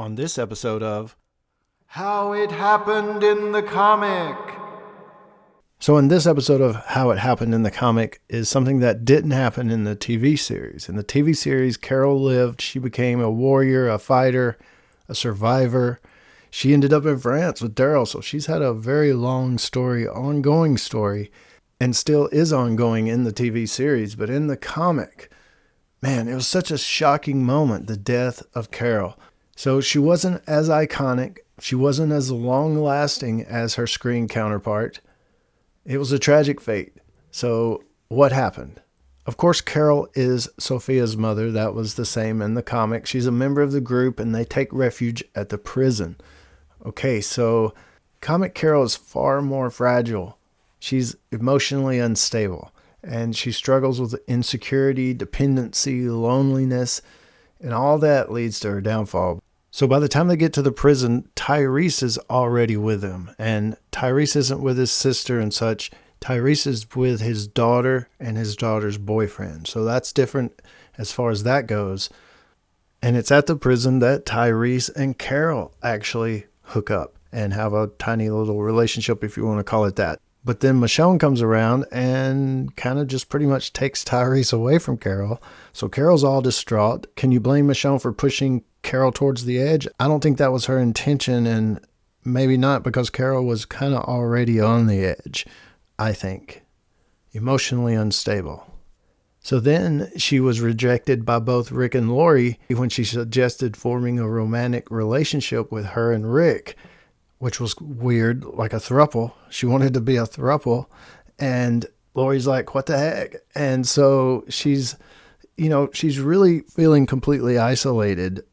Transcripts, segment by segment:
on this episode of How It Happened in the Comic. So in this episode of How It Happened in the Comic is something that didn't happen in the TV series. In the TV series, Carol lived. She became a warrior, a fighter, a survivor. She ended up in France with Daryl, so she's had a very long story, ongoing story, and still is ongoing in the TV series. But in the comic, man, it was such a shocking moment, the death of Carol. So she wasn't as iconic. She wasn't as long-lasting as her screen counterpart. It was a tragic fate. So what happened? Of course, Carol is Sophia's mother. That was the same in the comic. She's a member of the group, and they take refuge at the prison. Okay, so comic Carol is far more fragile. She's emotionally unstable, and she struggles with insecurity, dependency, loneliness, and all that leads to her downfall. So by the time they get to the prison, Tyrese is already with them. And Tyrese isn't with his sister and such. Tyrese is with his daughter and his daughter's boyfriend. So that's different as far as that goes. And it's at the prison that Tyrese and Carol actually hook up and have a tiny little relationship, if you want to call it that. But then Michonne comes around and kind of just pretty much takes Tyrese away from Carol. So Carol's all distraught. Can you blame Michonne for pushing Carol towards the edge? I don't think that was her intention, and maybe not, because Carol was kind of already on the edge, I think. Emotionally unstable. So then she was rejected by both Rick and Lori when she suggested forming a romantic relationship with her and Rick, which was weird, like a throuple. She wanted to be a throuple. And Lori's like, what the heck? And so she's really feeling completely isolated.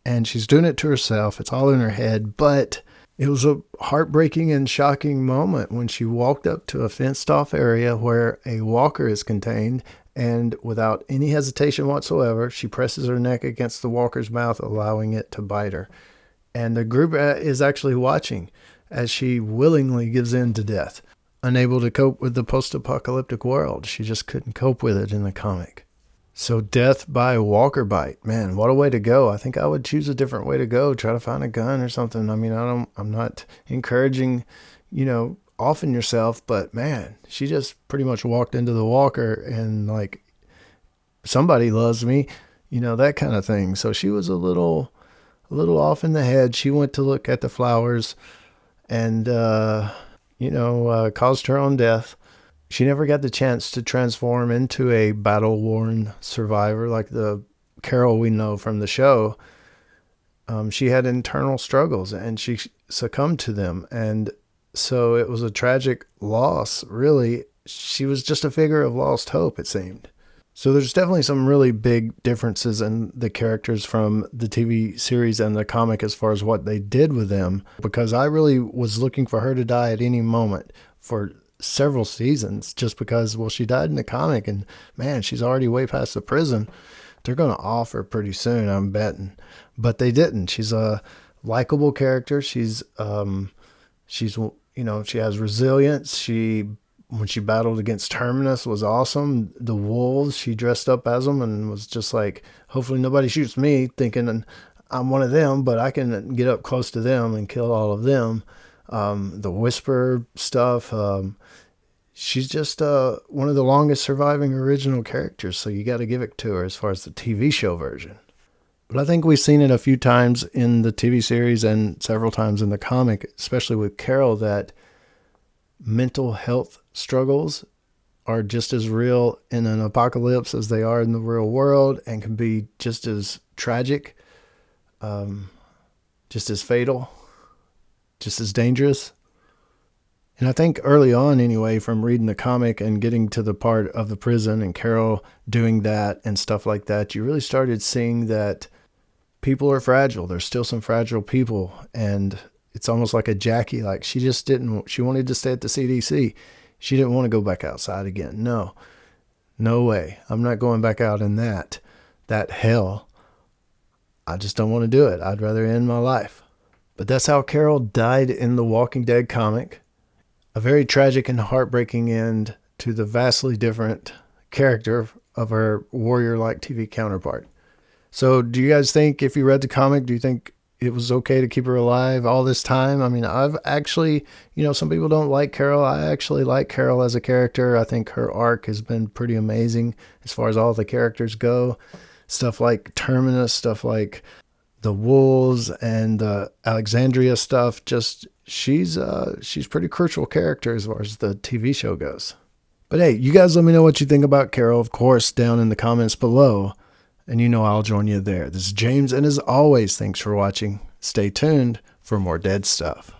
And she's doing it to herself. It's all in her head. But it was a heartbreaking and shocking moment when she walked up to a fenced-off area where a walker is contained. And without any hesitation whatsoever, she presses her neck against the walker's mouth, allowing it to bite her. And the group is actually watching as she willingly gives in to death. Unable to cope with the post-apocalyptic world. She just couldn't cope with it in the comic. So death by walker bite. Man, what a way to go. I think I would choose a different way to go. Try to find a gun or something. I mean, I'm not encouraging, offing yourself. But man, she just pretty much walked into the walker and like, somebody loves me, that kind of thing. So she was a little off in the head. She went to look at the flowers and, caused her own death. She never got the chance to transform into a battle-worn survivor like the Carol we know from the show. She had internal struggles and she succumbed to them. And so it was a tragic loss, really. She was just a figure of lost hope, it seemed. So there's definitely some really big differences in the characters from the TV series and the comic as far as what they did with them, because I really was looking for her to die at any moment for several seasons, just because, well, she died in the comic and man, she's already way past the prison. They're going to off her pretty soon, I'm betting. But they didn't. She's a likable character. She has resilience. When she battled against Terminus was awesome. The wolves, she dressed up as them and was just like, hopefully nobody shoots me, thinking I'm one of them, but I can get up close to them and kill all of them. The Whisper stuff. She's just one of the longest surviving original characters, so you got to give it to her as far as the TV show version. But I think we've seen it a few times in the TV series and several times in the comic, especially with Carol, that mental health struggles are just as real in an apocalypse as they are in the real world, and can be just as tragic, just as fatal, just as dangerous. And I think early on anyway, from reading the comic and getting to the part of the prison and Carol doing that and stuff like that, you really started seeing that people are fragile. There's still some fragile people, and it's almost like a Jackie, like she wanted to stay at the CDC. She didn't want to go back outside again. No way. I'm not going back out in that hell. I just don't want to do it. I'd rather end my life. But that's how Carol died in the Walking Dead comic. A very tragic and heartbreaking end to the vastly different character of her warrior-like TV counterpart. So do you guys think, if you read the comic, do you think it was okay to keep her alive all this time. I mean, I've actually, some people don't like Carol. I actually like Carol as a character. I think her arc has been pretty amazing as far as all the characters go. Stuff like Terminus, stuff like the Wolves and the Alexandria stuff. Just she's pretty crucial character as far as the TV show goes. But hey, you guys let me know what you think about Carol, of course, down in the comments below. And I'll join you there. This is James, and as always, thanks for watching. Stay tuned for more dead stuff.